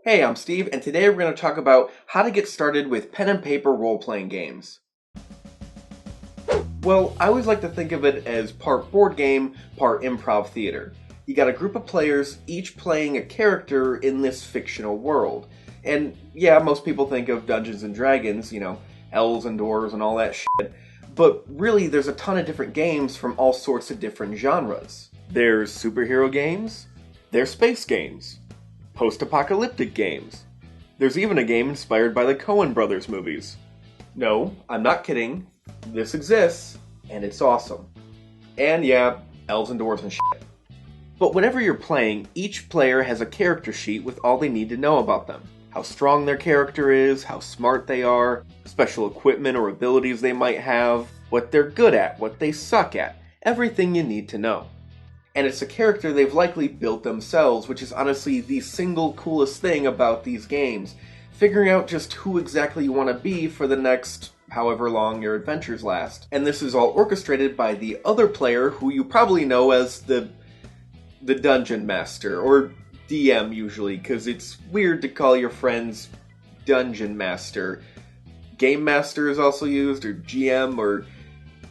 Hey, I'm Steve, and today we're going to talk about how to get started with pen and paper role-playing games. Well, I always like to think of it as part board game, part improv theater. You got a group of players, each playing a character in this fictional world. And yeah, most people think of Dungeons and Dragons, elves and dwarves and all that shit. But really, there's a ton of different games from all sorts of different genres. There's superhero games, there's space games, post-apocalyptic games. There's even a game inspired by the Coen brothers movies. No, I'm not kidding. This exists, and it's awesome. And yeah, elves and dwarves and shit. But whenever you're playing, each player has a character sheet with all they need to know about them. How strong their character is, how smart they are, special equipment or abilities they might have, what they're good at, what they suck at, everything you need to know. And it's a character they've likely built themselves, which is honestly the single coolest thing about these games. Figuring out just who exactly you want to be for the next however long your adventures last. And this is all orchestrated by the other player, who you probably know as the Dungeon Master, or DM usually, because it's weird to call your friends Dungeon Master. Game Master is also used, or GM, or...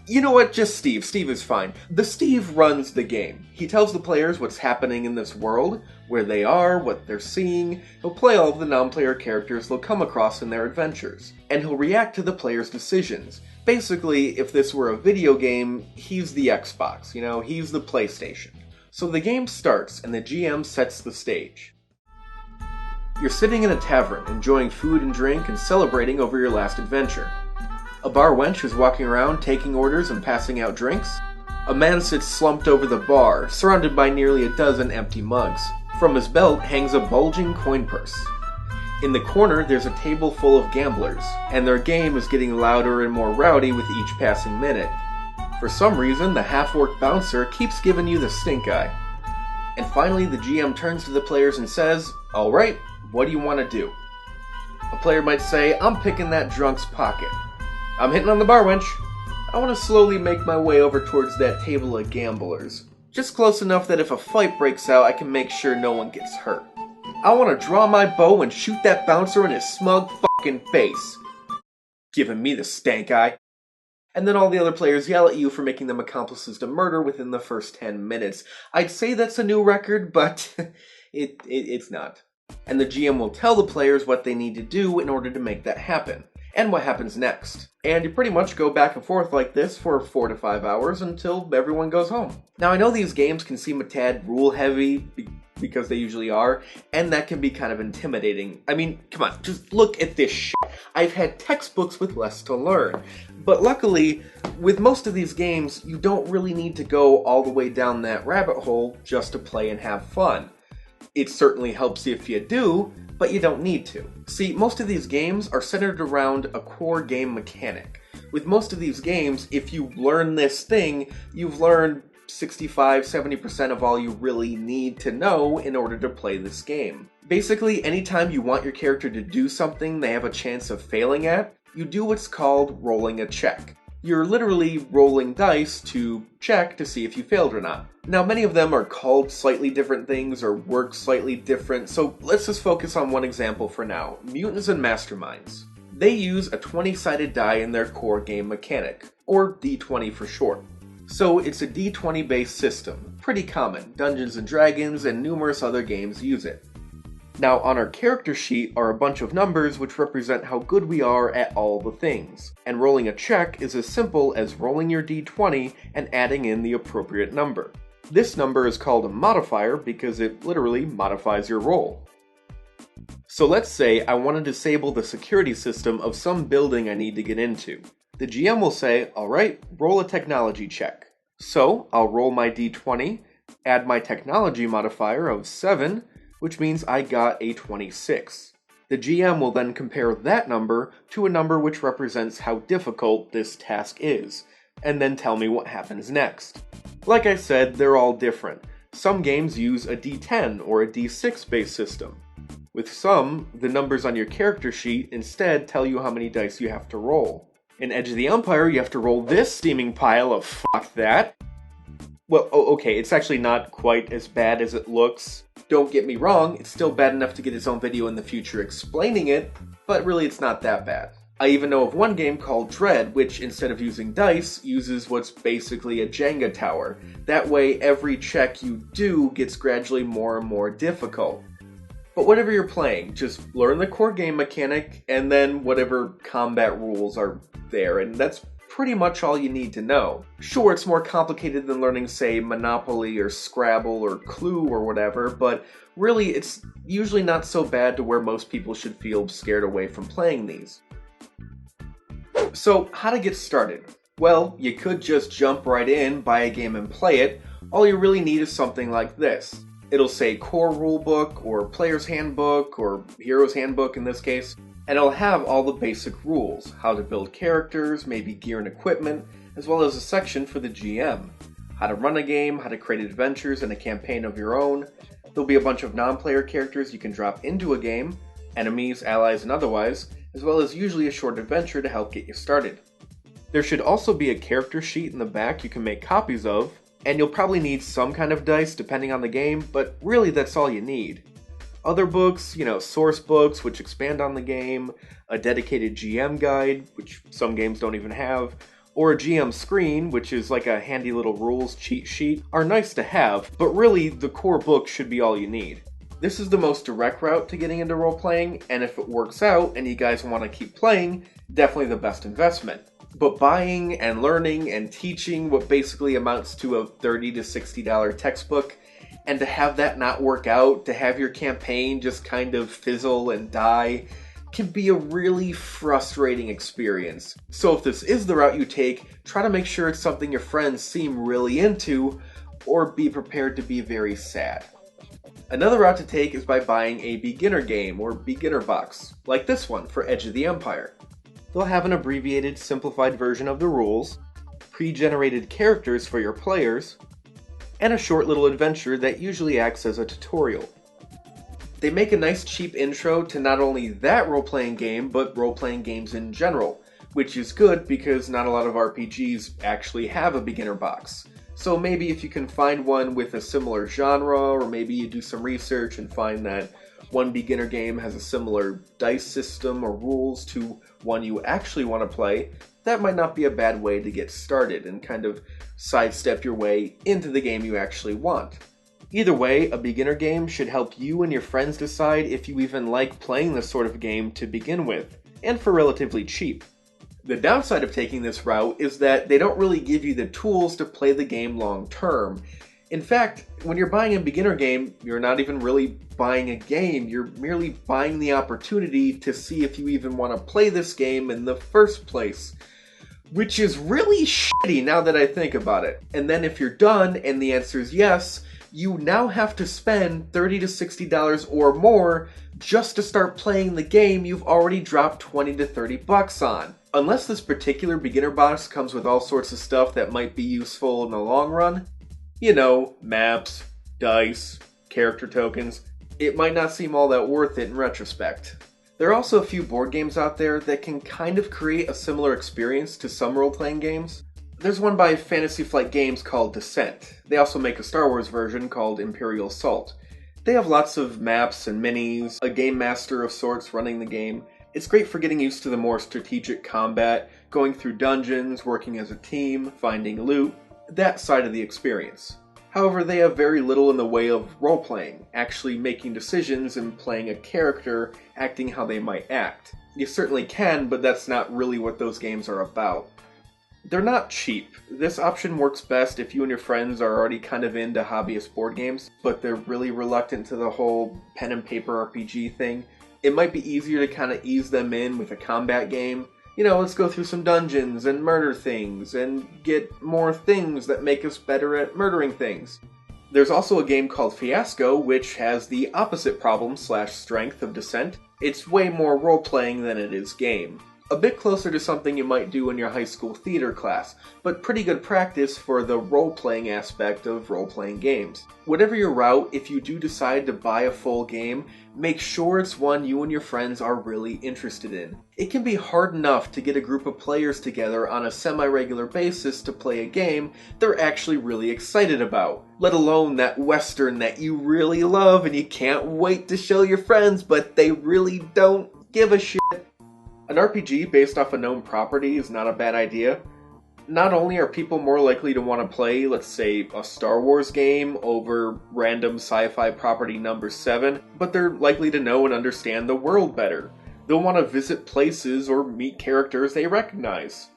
You know what, just Steve. Steve is fine. The Steve runs the game. He tells the players what's happening in this world, where they are, what they're seeing. He'll play all of the non-player characters they'll come across in their adventures. And he'll react to the players' decisions. Basically, if this were a video game, he's the Xbox, he's the PlayStation. So the game starts, and the GM sets the stage. You're sitting in a tavern, enjoying food and drink, and celebrating over your last adventure. A bar wench is walking around, taking orders and passing out drinks. A man sits slumped over the bar, surrounded by nearly a dozen empty mugs. From his belt hangs a bulging coin purse. In the corner, there's a table full of gamblers, and their game is getting louder and more rowdy with each passing minute. For some reason, the half-orc bouncer keeps giving you the stink eye. And finally, the GM turns to the players and says, "Alright, what do you want to do?" A player might say, "I'm picking that drunk's pocket." "I'm hitting on the bar wench. I want to slowly make my way over towards that table of gamblers. Just close enough that if a fight breaks out, I can make sure no one gets hurt. I want to draw my bow and shoot that bouncer in his smug fucking face." Giving me the stank eye. And then all the other players yell at you for making them accomplices to murder within the first 10 minutes. I'd say that's a new record, but it's not. And the GM will tell the players what they need to do in order to make that happen. And what happens next. And you pretty much go back and forth like this for 4 to 5 hours until everyone goes home. Now I know these games can seem a tad rule heavy, because they usually are, and that can be kind of intimidating. I mean, come on, just look at this shit. I've had textbooks with less to learn. But luckily, with most of these games, you don't really need to go all the way down that rabbit hole just to play and have fun. It certainly helps if you do, but you don't need to. See, most of these games are centered around a core game mechanic. With most of these games, if you learn this thing, you've learned 65-70% of all you really need to know in order to play this game. Basically, anytime you want your character to do something they have a chance of failing at, you do what's called rolling a check. You're literally rolling dice to check to see if you failed or not. Now, many of them are called slightly different things or work slightly different, so let's just focus on one example for now. Mutants and Masterminds. They use a 20-sided die in their core game mechanic, or D20 for short. So it's a D20 based system, pretty common. Dungeons and Dragons and numerous other games use it. Now on our character sheet are a bunch of numbers which represent how good we are at all the things. And rolling a check is as simple as rolling your D20 and adding in the appropriate number. This number is called a modifier because it literally modifies your roll. So let's say I want to disable the security system of some building I need to get into. The GM will say, "Alright, roll a technology check." So I'll roll my D20, add my technology modifier of 7, which means I got a 26. The GM will then compare that number to a number which represents how difficult this task is, and then tell me what happens next. Like I said, they're all different. Some games use a D10 or a D6 based system. With some, the numbers on your character sheet instead tell you how many dice you have to roll. In Edge of the Empire, you have to roll this steaming pile of fuck that. Well, okay, it's actually not quite as bad as it looks. Don't get me wrong, it's still bad enough to get its own video in the future explaining it, but really it's not that bad. I even know of one game called Dread, which instead of using dice, uses what's basically a Jenga tower. That way, every check you do gets gradually more and more difficult. But whatever you're playing, just learn the core game mechanic, and then whatever combat rules are there, and that's pretty much all you need to know. Sure, it's more complicated than learning, say, Monopoly or Scrabble or Clue or whatever, but really it's usually not so bad to where most people should feel scared away from playing these. So, how to get started? Well, you could just jump right in, buy a game and play it. All you really need is something like this. It'll say Core Rulebook, or Player's Handbook, or Hero's Handbook in this case, and it'll have all the basic rules, how to build characters, maybe gear and equipment, as well as a section for the GM. How to run a game, how to create adventures and a campaign of your own. There'll be a bunch of non-player characters you can drop into a game, enemies, allies, and otherwise, as well as usually a short adventure to help get you started. There should also be a character sheet in the back you can make copies of, and you'll probably need some kind of dice depending on the game, but really that's all you need. Other books, source books which expand on the game, a dedicated GM guide, which some games don't even have, or a GM screen, which is like a handy little rules cheat sheet, are nice to have, but really the core book should be all you need. This is the most direct route to getting into role-playing, and if it works out and you guys want to keep playing, definitely the best investment. But buying and learning and teaching what basically amounts to a $30 to $60 textbook, and to have that not work out, to have your campaign just kind of fizzle and die, can be a really frustrating experience. So if this is the route you take, try to make sure it's something your friends seem really into, or be prepared to be very sad. Another route to take is by buying a beginner game or beginner box, like this one for Edge of the Empire. They'll have an abbreviated, simplified version of the rules, pre-generated characters for your players, and a short little adventure that usually acts as a tutorial. They make a nice cheap intro to not only that role-playing game, but role-playing games in general, which is good because not a lot of RPGs actually have a beginner box. So maybe if you can find one with a similar genre, or maybe you do some research and find that one beginner game has a similar dice system or rules to one you actually want to play, that might not be a bad way to get started and kind of sidestep your way into the game you actually want. Either way, a beginner game should help you and your friends decide if you even like playing this sort of game to begin with, and for relatively cheap. The downside of taking this route is that they don't really give you the tools to play the game long term. In fact, when you're buying a beginner game, you're not even really buying a game, you're merely buying the opportunity to see if you even want to play this game in the first place. Which is really shitty now that I think about it. And then if you're done and the answer is yes, you now have to spend $30 to $60 or more just to start playing the game you've already dropped $20 to $30 on. Unless this particular beginner box comes with all sorts of stuff that might be useful in the long run, maps, dice, character tokens, it might not seem all that worth it in retrospect. There are also a few board games out there that can kind of create a similar experience to some role-playing games. There's one by Fantasy Flight Games called Descent. They also make a Star Wars version called Imperial Assault. They have lots of maps and minis, a game master of sorts running the game. It's great for getting used to the more strategic combat, going through dungeons, working as a team, finding loot, that side of the experience. However, they have very little in the way of role-playing, actually making decisions and playing a character, acting how they might act. You certainly can, but that's not really what those games are about. They're not cheap. This option works best if you and your friends are already kind of into hobbyist board games, but they're really reluctant to the whole pen and paper RPG thing. It might be easier to kind of ease them in with a combat game. Let's go through some dungeons and murder things and get more things that make us better at murdering things. There's also a game called Fiasco, which has the opposite problem/strength of Descent. It's way more role-playing than it is game. A bit closer to something you might do in your high school theater class, but pretty good practice for the role-playing aspect of role-playing games. Whatever your route, if you do decide to buy a full game, make sure it's one you and your friends are really interested in. It can be hard enough to get a group of players together on a semi-regular basis to play a game they're actually really excited about, let alone that Western that you really love and you can't wait to show your friends, but they really don't give a shit. An RPG based off a known property is not a bad idea. Not only are people more likely to want to play, let's say, a Star Wars game over random sci-fi property number 7, but they're likely to know and understand the world better. They'll want to visit places or meet characters they recognize,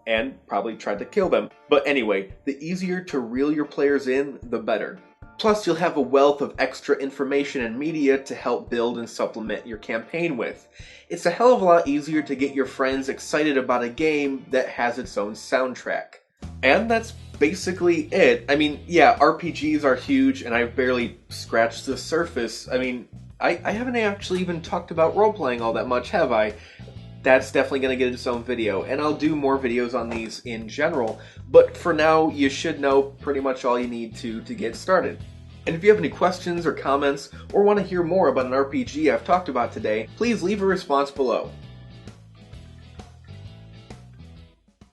and probably try to kill them. But anyway, the easier to reel your players in, the better. Plus, you'll have a wealth of extra information and media to help build and supplement your campaign with. It's a hell of a lot easier to get your friends excited about a game that has its own soundtrack. And that's basically it. I mean, yeah, RPGs are huge, and I've barely scratched the surface. I mean, I haven't actually even talked about role-playing all that much, have I? That's definitely going to get its own video, and I'll do more videos on these in general, but for now, you should know pretty much all you need to get started. And if you have any questions or comments, or want to hear more about an RPG I've talked about today, please leave a response below.